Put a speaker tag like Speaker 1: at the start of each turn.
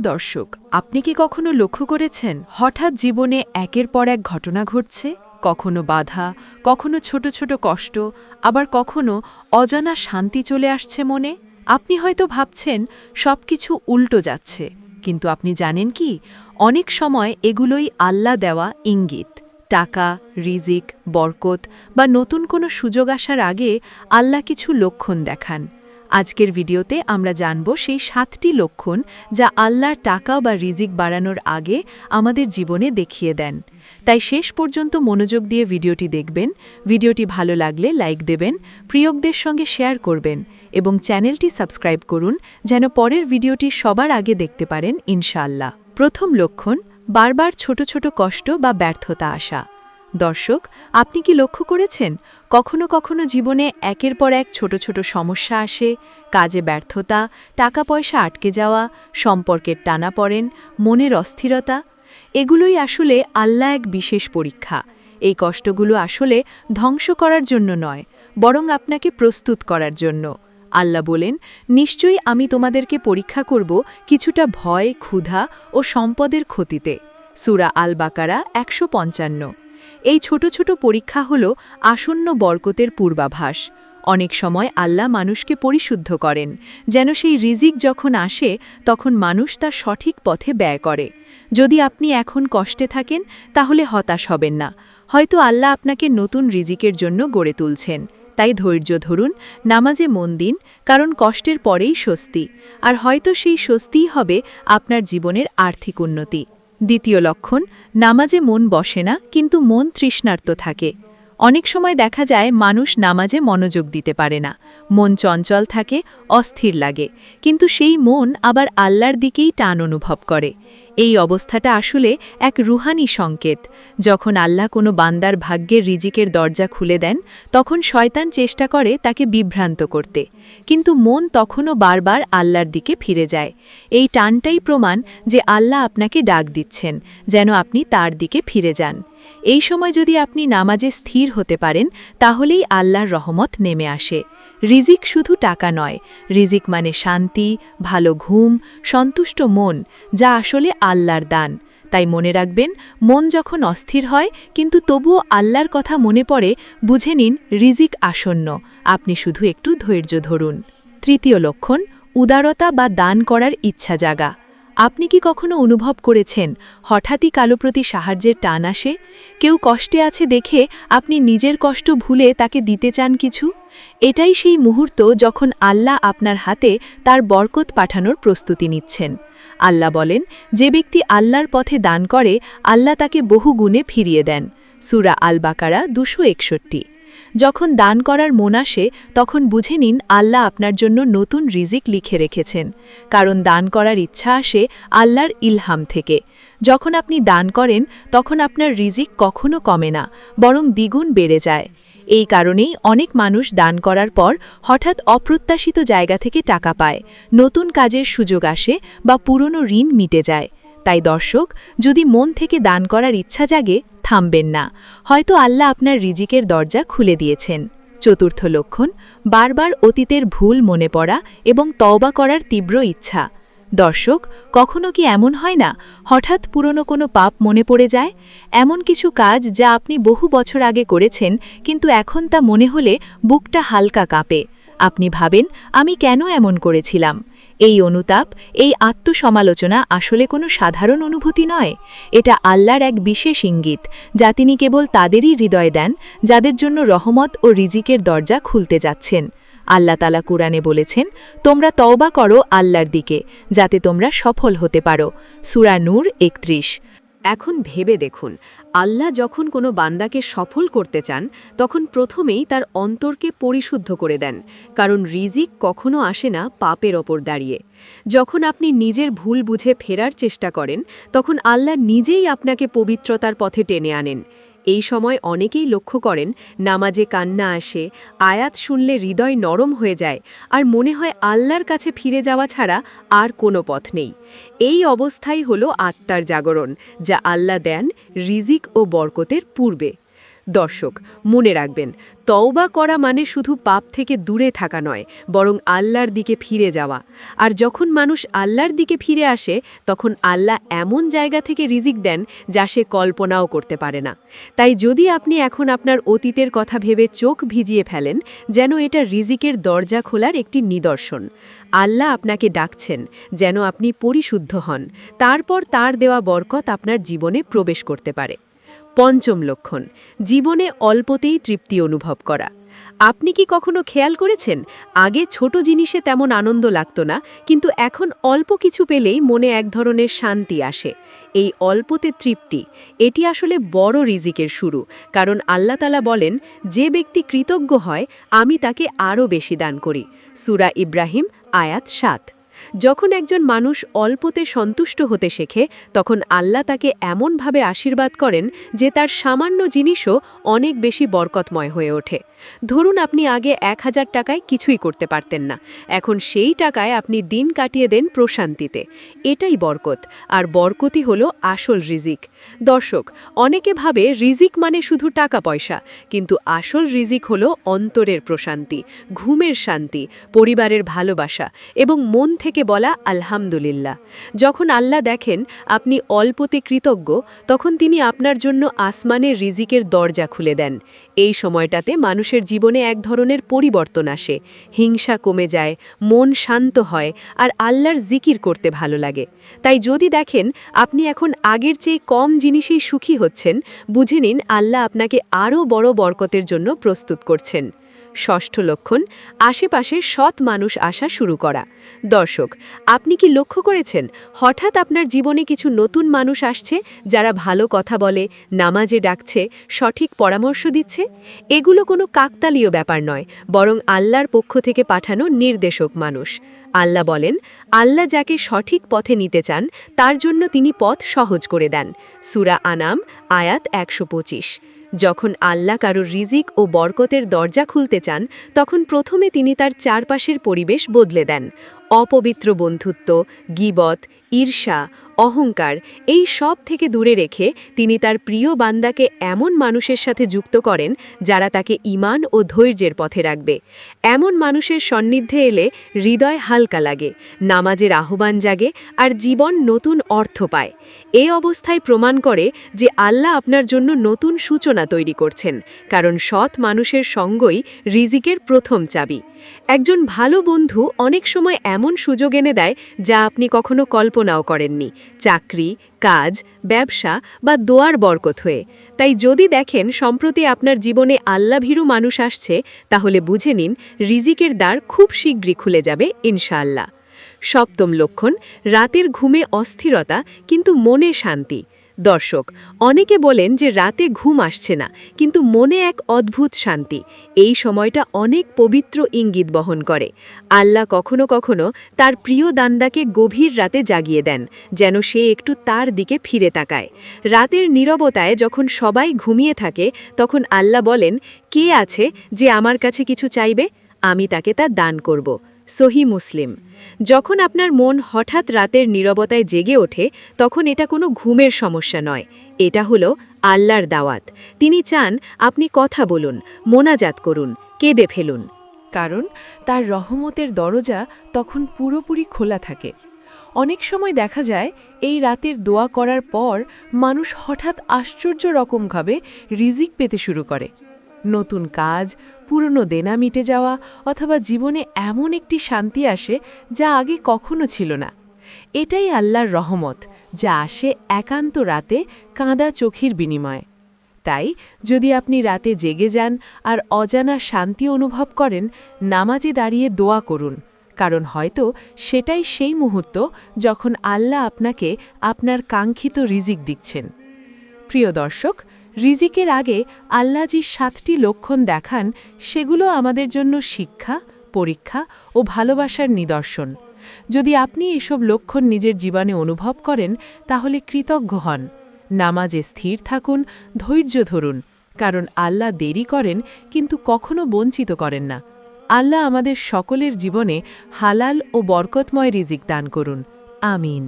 Speaker 1: প্রিয় দর্শক, আপনি কি কখনো লক্ষ্য করেছেন হঠাৎ জীবনে একের পর এক ঘটনা ঘটছে? কখনো বাধা, কখনো ছোট ছোট কষ্ট, আবার কখনো অজানা শান্তি চলে আসছে মনে। আপনি হয়তো ভাবছেন সবকিছু উল্টো যাচ্ছে, কিন্তু আপনি জানেন কি, অনেক সময় এগুলোই আল্লাহ দেওয়া ইঙ্গিত। টাকা, রিজিক, বরকত বা নতুন কোনো সুযোগ আসার আগে আল্লাহ কিছু লক্ষণ দেখান। আজকের ভিডিওতে আমরা জানব সেই 7টি লক্ষণ যা আল্লাহর টাকা বা রিজিক বাড়ানোর আগে আমাদের জীবনে দেখিয়ে দেন। তাই শেষ পর্যন্ত মনোযোগ দিয়ে ভিডিওটি দেখবেন। ভিডিওটি ভালো লাগলে লাইক দেবেন, প্রিয়কদের সঙ্গে শেয়ার করবেন এবং চ্যানেলটি সাবস্ক্রাইব করুন যেন পরের ভিডিওটি সবার আগে দেখতে পারেন ইনশাআল্লাহ। প্রথম লক্ষণ, বারবার ছোট ছোট কষ্ট বা ব্যর্থতা আসা। দর্শক, আপনি কি লক্ষ্য করেছেন কখনো কখনো জীবনে একের পর এক ছোট ছোট সমস্যা আসে? কাজে ব্যর্থতা, টাকা পয়সা আটকে যাওয়া, সম্পর্কের টানাপড়েন, মনের অস্থিরতা। এগুলোই আসলে আল্লাহ এক বিশেষ পরীক্ষা। এই কষ্টগুলো আসলে ধ্বংস করার জন্য নয়, বরং আপনাকে প্রস্তুত করার জন্য। আল্লাহ বলেন, নিশ্চয়ই আমি তোমাদেরকে পরীক্ষা করব কিছুটা ভয়, ক্ষুধা ও সম্পদের ক্ষতিতে। সূরা আল বাকারা 155। এই ছোট ছোট পরীক্ষা হল আসন্ন বরকতের পূর্বাভাস। অনেক সময় আল্লাহ মানুষকে পরিশুদ্ধ করেন, যেন সেই রিজিক যখন আসে তখন মানুষ তা সঠিক পথে ব্যয় করে। যদি আপনি এখন কষ্টে থাকেন তাহলে হতাশ হবেন না, হয়তো আল্লাহ আপনাকে নতুন রিজিকের জন্য গড়ে তুলছেন। তাই ধৈর্য ধরুন, নামাজে মন দিন, কারণ কষ্টের পরেই স্বস্তি, আর হয়তো সেই স্বস্তিই হবে আপনার জীবনের আর্থিক উন্নতি। দ্বিতীয় লক্ষণ, নামাজে মন বসে না কিন্তু মন তৃষ্ণার্ত থাকে। অনেক সময় দেখা যায় মানুষ নামাজে মনোযোগ দিতে পারে না, মন চঞ্চল থাকে, অস্থির লাগে, কিন্তু সেই মন আবার আল্লাহর দিকেই টান অনুভব করে। এই অবস্থাটা আসলে এক রুহানি সংকেত। যখন আল্লাহ কোনো বান্দার ভাগ্যের রিজিকের দরজা খুলে দেন, তখন শয়তান চেষ্টা করে তাকে বিভ্রান্ত করতে, কিন্তু মন তখনও বারবার আল্লাহর দিকে ফিরে যায়। এই টানটাই প্রমাণ যে আল্লাহ আপনাকে ডাক দিচ্ছেন, যেন আপনি তার দিকে ফিরে যান। এই সময় যদি আপনি নামাজে স্থির হতে পারেন, তাহলেই আল্লাহর রহমত নেমে আসে। রিজিক শুধু টাকা নয়, রিজিক মানে শান্তি, ভালো ঘুম, সন্তুষ্ট মন, যা আসলে আল্লাহর দান। তাই মনে রাখবেন, মন যখন অস্থির হয় কিন্তু তবুও আল্লাহর কথা মনে পড়ে, বুঝে নিন রিজিক আসন্ন, আপনি শুধু একটু ধৈর্য ধরুন। তৃতীয় লক্ষণ, উদারতা বা দান করার ইচ্ছা জাগা। আপনি কি কখনো অনুভব করেছেন হঠাৎই কারো প্রতি সাহায্যের টান আসে? কেউ কষ্টে আছে দেখে আপনি নিজের কষ্ট ভুলে তাকে দিতে চান কিছু? এটাই সেই মুহূর্ত যখন আল্লাহ আপনার হাতে তার বরকত পাঠানোর প্রস্তুতি নিচ্ছেন। আল্লাহ বলেন, যে ব্যক্তি আল্লাহর পথে দান করে আল্লাহ তাকে বহু গুণে ফিরিয়ে দেন। সূরা আল বাকারা 261। যখন দান করার মন আসে তখন বুঝে নিন আল্লাহ আপনার জন্য নতুন রিজিক লিখে রেখেছেন, কারণ দান করার ইচ্ছা আসে আল্লাহর ইলহাম থেকে। যখন আপনি দান করেন তখন আপনার রিজিক কখনো কমে না, বরং দ্বিগুণ বেড়ে যায়। এই কারণেই অনেক মানুষ দান করার পর হঠাৎ অপ্রত্যাশিত জায়গা থেকে টাকা পায়, নতুন কাজের সুযোগ আসে বা পুরনো ঋণ মিটে যায়। তাই দর্শক, যদি মন থেকে দান করার ইচ্ছা জাগে, থামবেন না, হয়তো আল্লাহ আপনার রিজিকের দরজা খুলে দিয়েছেন। চতুর্থ লক্ষণ, বারবার অতীতের ভুল মনে পড়া এবং তওবা করার তীব্র ইচ্ছা। দর্শক, কখনো কি এমন হয় না হঠাৎ পুরনো কোনো পাপ মনে পড়ে যায়? এমন কিছু কাজ যা আপনি বহু বছর আগে করেছেন, কিন্তু এখন তা মনে হলে বুকটা হালকা কাঁপে। আপনি ভাবেন, আমি কেন এমন করেছিলাম? এই অনুতাপ, এই আত্মসমালোচনা আসলে কোনো সাধারণ অনুভূতি নয়। এটা আল্লাহর এক বিশেষ ইঙ্গিত, যা তিনি কেবল তাদেরই হৃদয় দেন যাদের জন্য রহমত ও রিজিকের দরজা খুলতে যাচ্ছেন। আল্লাহ তাআলা কুরআনে বলেছেন, তোমরা তওবা করো আল্লাহর দিকে, যাতে তোমরা সফল হতে পারো। সূরা নূর 31।
Speaker 2: এখন ভেবে দেখুন, আল্লাহ যখন কোনো বান্দাকে সফল করতে চান তখন প্রথমেই তার অন্তরকে পরিশুদ্ধ করে দেন, কারণ রিজিক কখনো আসে না পাপের ওপর দাঁড়িয়ে। যখন আপনি নিজের ভুল বুঝে ফেরার চেষ্টা করেন তখন আল্লাহ নিজেই আপনাকে পবিত্রতার পথে টেনে আনেন। এই সময় অনেকেই লক্ষ্য করেন নামাজে কান্না আসে, আয়াত শুনলে হৃদয় নরম হয়ে যায়, আর মনে হয় আল্লাহর কাছে ফিরে যাওয়া ছাড়া আর কোনো পথ নেই। এই অবস্থাই হলো আত্মার জাগরণ, যা আল্লাহ দেন রিজিক ও বরকতের পূর্বে। দর্শক, মনে রাখবেন, তওবা করা মানে শুধু পাপ থেকে দূরে থাকা নয়, বরং আল্লাহর দিকে ফিরে যাওয়া। আর যখন মানুষ আল্লাহর দিকে ফিরে আসে, তখন আল্লাহ এমন জায়গা থেকে রিজিক দেন যা সে কল্পনাও করতে পারে না। তাই যদি আপনি এখন আপনার অতীতের কথা ভেবে চোখ ভিজিয়ে ফেলেন, যেন এটা রিজিকের দরজা খোলার একটি নিদর্শন। আল্লাহ আপনাকে ডাকছেন যেন আপনি পরিশুদ্ধ হন, তারপর তার দেওয়া বরকত আপনার জীবনে প্রবেশ করতে পারে। পঞ্চম লক্ষণ, জীবনে অল্পতেই তৃপ্তি অনুভব করা। আপনি কি কখনো খেয়াল করেছেন, আগে ছোট জিনিসে তেমন আনন্দ লাগতো না, কিন্তু এখন অল্প কিছু পেলেই মনে এক ধরনের শান্তি আসে। এই অল্পতে তৃপ্তি, এটি আসলে বড় রিজিকের শুরু, কারণ আল্লাহ তাআলা বলেন, যে ব্যক্তি কৃতজ্ঞ হয় আমি তাকে আরও বেশি দান করি। সূরা ইব্রাহিম আয়াত ৭। যখন একজন মানুষ অল্পতে সন্তুষ্ট হতে শেখে, তখন আল্লাহ তাকে এমনভাবে আশীর্বাদ করেন যে তার সামান্য জিনিসও অনেক বেশি বরকতময় হয়ে ওঠে। ধরুন আপনি আগে ১,০০০ টাকায় কিছুই করতে পারতেন না, এখন সেই টাকায় আপনি দিন কাটিয়ে দেন প্রশান্তিতে। এটাই বরকত, আর বরকতই হলো আসল রিজিক। দর্শক, অনেকে ভাবে রিজিক মানে শুধু টাকা পয়সা, কিন্তু আসল রিজিক হলো অন্তরের প্রশান্তি, ঘুমের শান্তি, পরিবারের ভালোবাসা এবং মন থেকে বলা আলহামদুলিল্লাহ। যখন আল্লাহ দেখেন আপনি অল্পতে কৃতজ্ঞ, তখন তিনি আপনার জন্য আসমানের রিজিকের দরজা খুলে দেন। এই সময়টাতে মানুষের জীবনে এক ধরনের পরিবর্তন আসে, হিংসা কমে যায়, মন শান্ত হয়, আর আল্লাহর জিকির করতে ভালো লাগে। তাই যদি দেখেন আপনি এখন আগের চেয়ে কম জিনিসেই সুখী হচ্ছেন, বুঝে নিন আল্লাহ আপনাকে আরও বড় বরকতের জন্য প্রস্তুত করছেন। ষষ্ঠ লক্ষণ, আশেপাশে সৎ মানুষ আসা শুরু করা। দর্শক, আপনি কি লক্ষ্য করেছেন হঠাৎ আপনার জীবনে কিছু নতুন মানুষ আসছে, যারা ভালো কথা বলে, নামাজে ডাকছে, সঠিক পরামর্শ দিচ্ছে? এগুলো কোনো কাকতালীয় ব্যাপার নয়, বরং আল্লাহর পক্ষ থেকে পাঠানো নির্দেশক মানুষ। আল্লাহ বলেন, আল্লাহ যাকে সঠিক পথে নিতে চান তার জন্য তিনি পথ সহজ করে দেন। সূরা আনাম আয়াত ১২৫। যখন আল্লাহ কারোর রিজিক ও বরকতের দরজা খুলতে চান, তখন প্রথমে তিনি তার চারপাশের পরিবেশ বদলে দেন। অপবিত্র বন্ধুত্ব, গীবত, ঈর্ষা, অহংকার, এই সব থেকে দূরে রেখে তিনি তার প্রিয় বান্দাকে এমন মানুষের সাথে যুক্ত করেন যারা তাকে ঈমান ও ধৈর্যের পথে রাখবে। এমন মানুষের সান্নিধ্যে এলে হৃদয় হালকা লাগে, নামাজের আহ্বান জাগে, আর জীবন নতুন অর্থ পায়। এ অবস্থায় প্রমাণ করে যে আল্লাহ আপনার জন্য নতুন সূচনা তৈরি করছেন, কারণ সৎ মানুষের সঙ্গই রিজিকের প্রথম চাবি। একজন ভালো বন্ধু অনেক সময় এমন সুযোগ এনে দেয় যা আপনি কখনো কল্পনাও করেননি, চাকরি, কাজ, ব্যবসা বা দোয়ার বরকত হয়ে। তাই যদি দেখেন সম্প্রতি আপনার জীবনে আল্লাভীরু মানুষ আসছে, তাহলে বুঝে নিন রিজিকের দ্বার খুব শীঘ্রই খুলে যাবে ইনশাআল্লাহ। সপ্তম লক্ষণ, রাতের ঘুমে অস্থিরতা কিন্তু মনে শান্তি। দর্শক, অনেকে বলেন যে রাতে ঘুম আসছে না, কিন্তু মনে এক অদ্ভুত শান্তি। এই সময়টা অনেক পবিত্র ইঙ্গিত বহন করে। আল্লাহ কখনো কখনো তার প্রিয় দান্দাকে গভীর রাতে জাগিয়ে দেন, যেন সে একটু তার দিকে ফিরে তাকায়। রাতের নীরবতায় যখন সবাই ঘুমিয়ে থাকে, তখন আল্লাহ বলেন, কে আছে যে আমার কাছে কিছু চাইবে, আমি তাকে তা দান করব। সহি মুসলিম। যখন আপনার মন হঠাৎ রাতের নীরবতায় জেগে ওঠে, তখন এটা কোনো ঘুমের সমস্যা নয়, এটা হলো আল্লাহর দাওয়াত। তিনি চান আপনি কথা বলুন, মোনাজাত করুন, কেঁদে ফেলুন।
Speaker 1: কারণ তার রহমতের দরজা তখন পুরোপুরি খোলা থাকে। অনেক সময় দেখা যায় এই রাতের দোয়া করার পর মানুষ হঠাৎ আশ্চর্য রকমভাবে রিজিক পেতে শুরু করে। নতুন কাজ, পুরনো দেনা মিটে যাওয়া, অথবা জীবনে এমন একটি শান্তি আসে যা আগে কখনো ছিল না। এটাই আল্লাহর রহমত, যা আসে একান্ত রাতে কাঁদা চোখের বিনিময়ে। তাই যদি আপনি রাতে জেগে যান আর অজানা শান্তি অনুভব করেন, নামাজে দাঁড়িয়ে দোয়া করুন, কারণ হয়তো সেটাই সেই মুহূর্ত যখন আল্লাহ আপনাকে আপনার কাঙ্ক্ষিত রিজিক দিচ্ছেন। প্রিয় দর্শক, রিজিকের আগে আল্লাহ যে ৭টি লক্ষণ দেখান, সেগুলো আমাদের জন্য শিক্ষা, পরীক্ষা ও ভালোবাসার নিদর্শন। যদি আপনি এসব লক্ষণ নিজের জীবনে অনুভব করেন, তাহলে কৃতজ্ঞ হন, নামাজে স্থির থাকুন, ধৈর্য ধরুন, কারণ আল্লাহ দেরি করেন কিন্তু কখনো বঞ্চিত করেন না। আল্লাহ আমাদের সকলের জীবনে হালাল ও বরকতময় রিজিক দান করুন। আমিন।